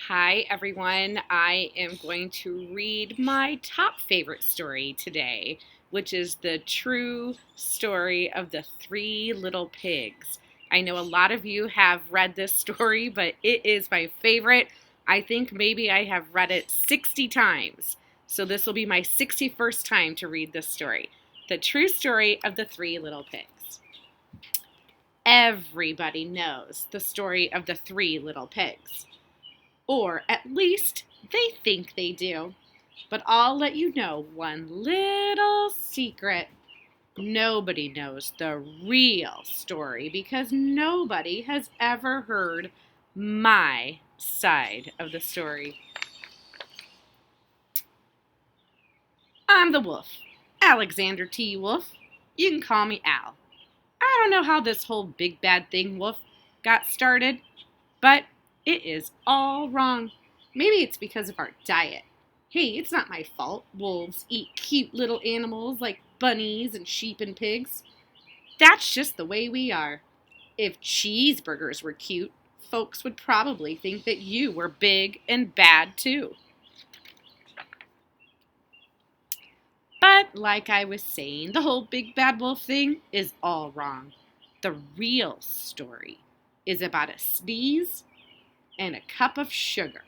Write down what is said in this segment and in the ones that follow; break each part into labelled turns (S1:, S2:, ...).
S1: Hi, everyone. I am going to read my top favorite story today, which is the true story of the Three Little Pigs. I know a lot of you have read this story, but it is my favorite. I think maybe I have read it 60 times. So this will be my 61st time to read this story. The true story of the Three Little Pigs. Everybody knows the story of the Three Little Pigs. Or at least they think they do. But I'll let you know one little secret. Nobody knows the real story because nobody has ever heard my side of the story. I'm the wolf, Alexander T. Wolf. You can call me Al. I don't know how this whole big bad thing wolf got started, but it is all wrong. Maybe it's because of our diet. Hey, it's not my fault wolves eat cute little animals like bunnies and sheep and pigs. That's just the way we are. If cheeseburgers were cute, folks would probably think that you were big and bad too. But like I was saying, the whole big bad wolf thing is all wrong. The real story is about a sneeze and a cup of sugar.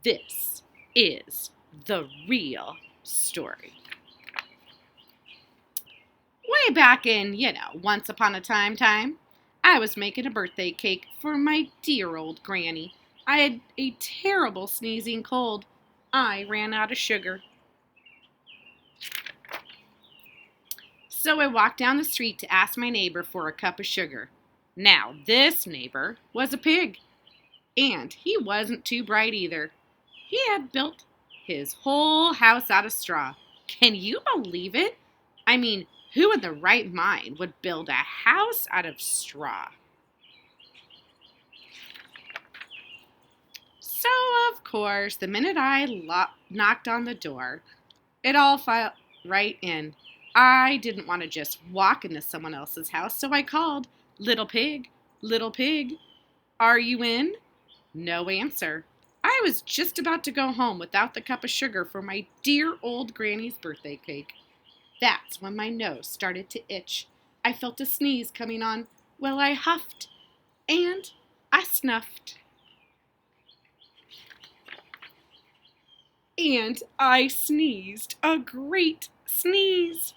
S1: This is the real story. Way back in, once upon a time, I was making a birthday cake for my dear old granny. I had a terrible sneezing cold. I ran out of sugar. So I walked down the street to ask my neighbor for a cup of sugar. Now, this neighbor was a pig, and he wasn't too bright either. He had built his whole house out of straw. Can you believe it? I mean, who in the right mind would build a house out of straw? So, of course, the minute I knocked on the door, it all fell right in. I didn't want to just walk into someone else's house, so I called, Little Pig, Little Pig, are you in? No answer. I was just about to go home without the cup of sugar for my dear old granny's birthday cake. That's when my nose started to itch. I felt a sneeze coming on. Well, I huffed and I snuffed. And I sneezed a great sneeze.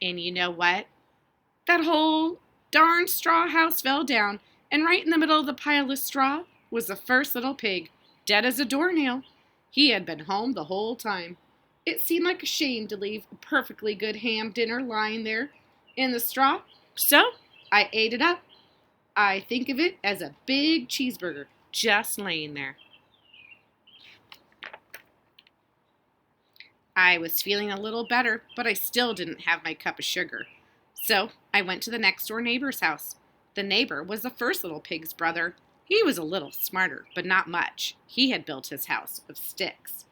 S1: And you know what? That whole darn straw house fell down, and right in the middle of the pile of straw was the first little pig, dead as a doornail. He had been home the whole time. It seemed like a shame to leave a perfectly good ham dinner lying there in the straw, so I ate it up. I think of it as a big cheeseburger just laying there. I was feeling a little better, but I still didn't have my cup of sugar. So I went to the next door neighbor's house. The neighbor was the first little pig's brother. He was a little smarter, but not much. He had built his house of sticks.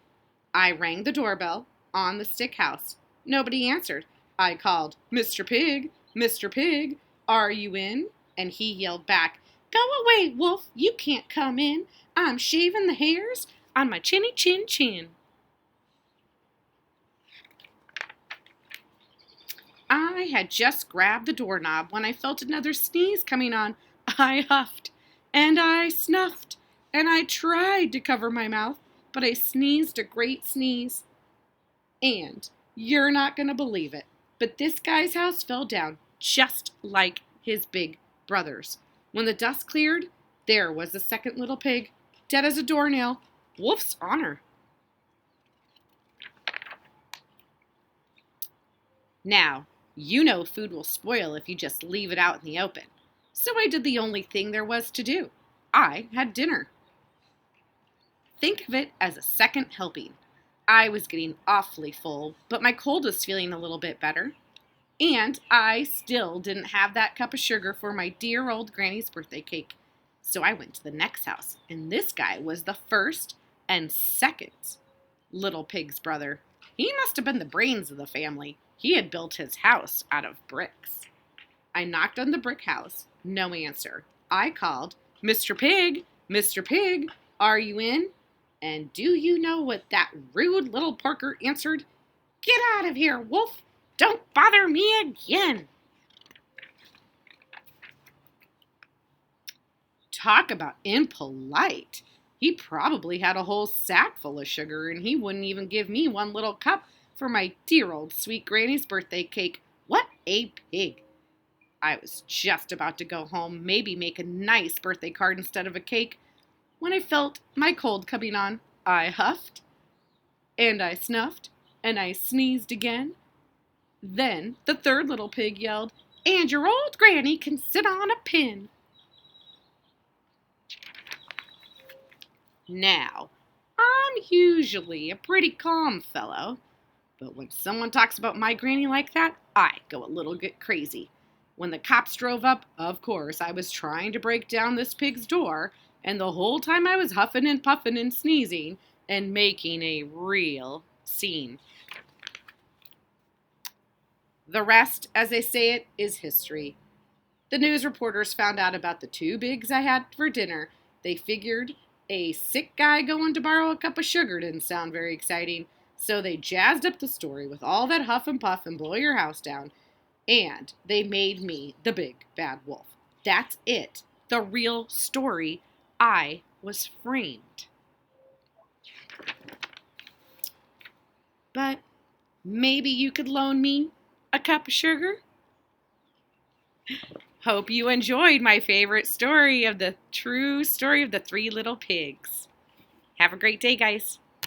S1: I rang the doorbell on the stick house. Nobody answered. I called, Mr. Pig, Mr. Pig, are you in? And he yelled back, Go away, wolf, you can't come in. I'm shaving the hairs on my chinny chin chin. I had just grabbed the doorknob when I felt another sneeze coming on. I huffed, and I snuffed, and I tried to cover my mouth, but I sneezed a great sneeze. And you're not going to believe it, but this guy's house fell down just like his big brother's. When the dust cleared, there was the second little pig, dead as a doornail. Wolf's honor. Now, you know food will spoil if you just leave it out in the open. So I did the only thing there was to do. I had dinner. Think of it as a second helping. I was getting awfully full, but my cold was feeling a little bit better. And I still didn't have that cup of sugar for my dear old granny's birthday cake. So I went to the next house, and this guy was the first and second little pig's brother. He must have been the brains of the family. He had built his house out of bricks. I knocked on the brick house. No answer. I called, "Mr. Pig, Mr. Pig, are you in?" And do you know what that rude little porker answered? "Get out of here, wolf! Don't bother me again!" Talk about impolite. He probably had a whole sack full of sugar, and he wouldn't even give me one little cup for my dear old sweet granny's birthday cake. What a pig! I was just about to go home, maybe make a nice birthday card instead of a cake, when I felt my cold coming on. I huffed, and I snuffed, and I sneezed again. Then the third little pig yelled, "And your old granny can sit on a pin." Now, I'm usually a pretty calm fellow, but when someone talks about my granny like that, I go a little bit crazy. When the cops drove up, of course, I was trying to break down this pig's door, and the whole time I was huffing and puffing and sneezing and making a real scene. The rest, as they say it, is history. The news reporters found out about the two pigs I had for dinner. They figured a sick guy going to borrow a cup of sugar didn't sound very exciting, so they jazzed up the story with all that huff and puff and blow your house down, and they made me the big bad wolf. That's it. The real story. I was framed. But maybe you could loan me a cup of sugar? Hope you enjoyed my favorite story of the true story of the three little pigs. Have a great day, guys.